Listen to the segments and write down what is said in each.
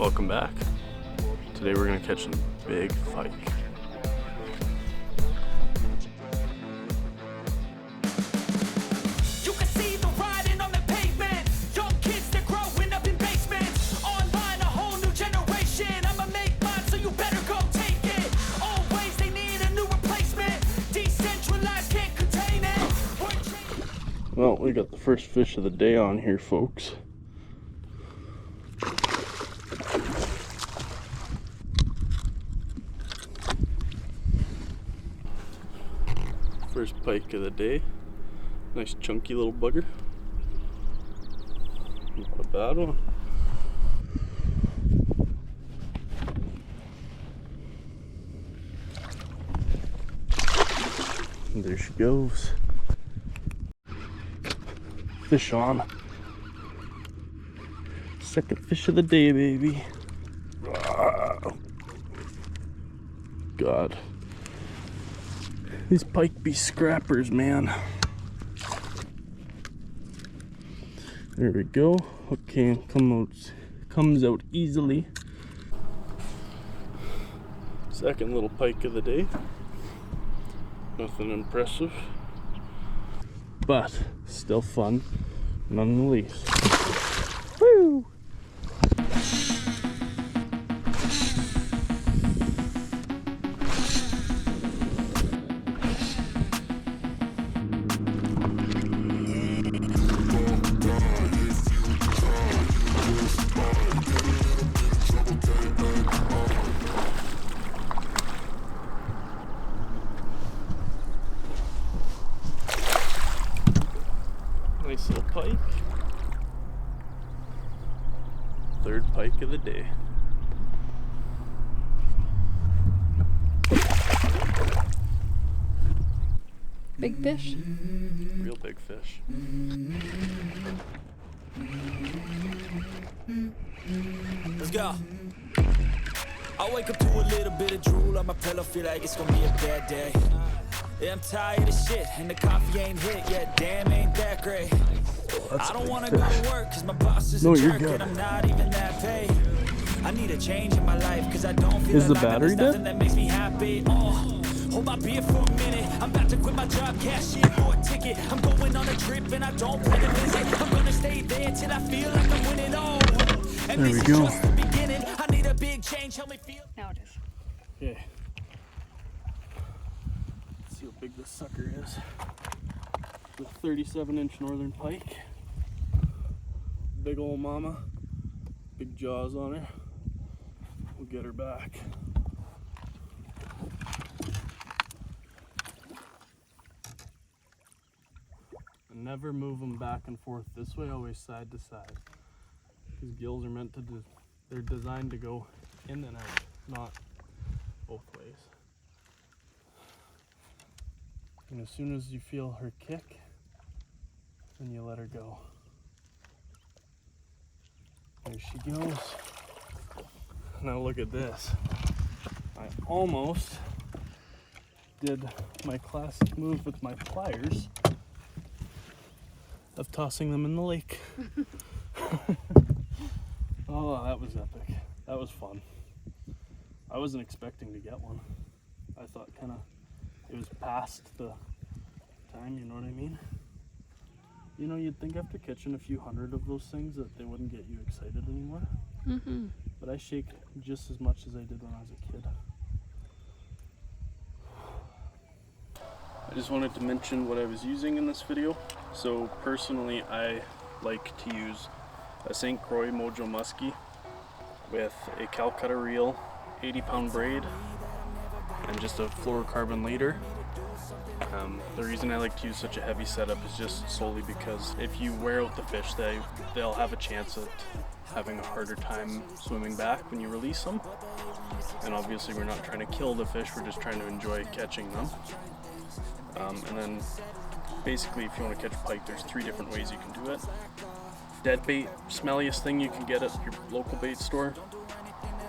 Welcome back. Today we're gonna catch some big pike. You can see the riding on the pavement. Young kids, they're growing up in basements. Online, a whole new generation. I'ma make mine, so you better go take it. Always, they need a new replacement. Decentralized, can't contain it. Well, we got the first fish of the day on here, folks. First pike of the day. Nice chunky little bugger. Not a bad one. And there she goes. Fish on. Second fish of the day, baby. God. These pike be scrappers, man. There we go. Okay, comes out easily. Second little pike of the day. Nothing impressive, but still fun nonetheless. Woo! Nice little pike. Third pike of the day. Big fish? Real big fish. Let's go. I wake up to a little bit of drool on my pillow, feel like it's gonna be a bad day. Yeah, I'm tired of shit, and the coffee ain't hit yet. Damn, ain't that great. I don't wanna go to work, cause my boss is a jerk, and I'm not even that paid. I need a change in my life, cause I don't feel Is the like battery there's nothing dead? that makes me happy. Oh, hold my beer for a minute. I'm about to quit my job, cash in for a ticket. I'm going on a trip, and I don't plan to visit. I'm gonna stay there till I feel like I'm winning all. And There this we is go. just the beginning. I need a big change, help me feel. Now it is. Okay. Let's see how big this sucker is. The 37-inch northern pike. Big old mama. Big jaws on her. We'll get her back. And never move them back and forth this way, always side to side. These gills are meant to, they're designed to go in and out, not both ways. And as soon as you feel her kick, then you let her go. There she goes. Now look at this. I almost did my classic move with my pliers of tossing them in the lake. Oh, that was epic. That was fun. I wasn't expecting to get one. I thought it was past the time, you know what I mean? You know, you'd think after catching a few hundred of those things that they wouldn't get you excited anymore. Mm-hmm. But I shake just as much as I did when I was a kid. I just wanted to mention what I was using in this video. So personally, I like to use a St. Croix Mojo Muskie with a Calcutta reel, 80-pound braid, and just a fluorocarbon leader. The reason I like to use such a heavy setup is just solely because if you wear out the fish, they'll have a chance at having a harder time swimming back when you release them. And obviously we're not trying to kill the fish, we're just trying to enjoy catching them. And then basically if you want to catch pike, there's 3 different ways you can do it. Dead bait, smelliest thing you can get at your local bait store.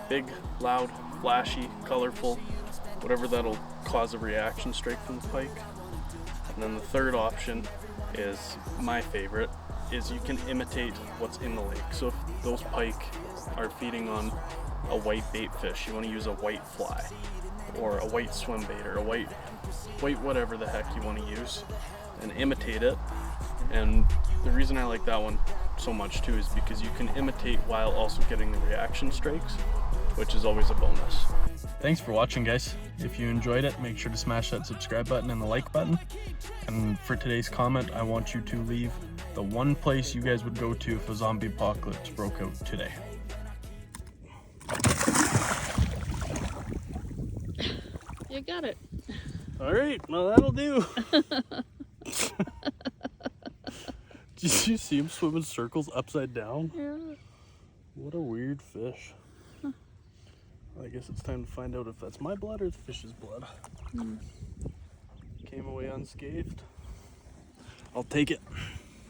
Big, loud, flashy, colorful, whatever that'll cause a reaction, strike from the pike. And then the third option is my favorite, is you can imitate what's in the lake. So if those pike are feeding on a white bait fish, you want to use a white fly or a white swim bait or a white whatever the heck you want to use and imitate it. And the reason I like that one so much too is because you can imitate while also getting the reaction strikes, which is always a bonus. Thanks for watching, guys. If you enjoyed it, make sure to smash that subscribe button and the like button. And for today's comment, I want you to leave the one place you guys would go to if a zombie apocalypse broke out today. You got it. All right, well that'll do. Did you see him swim in circles upside down? Yeah. What a weird fish. Huh. Well, I guess it's time to find out if that's my blood or the fish's blood. Came away unscathed. I'll take it.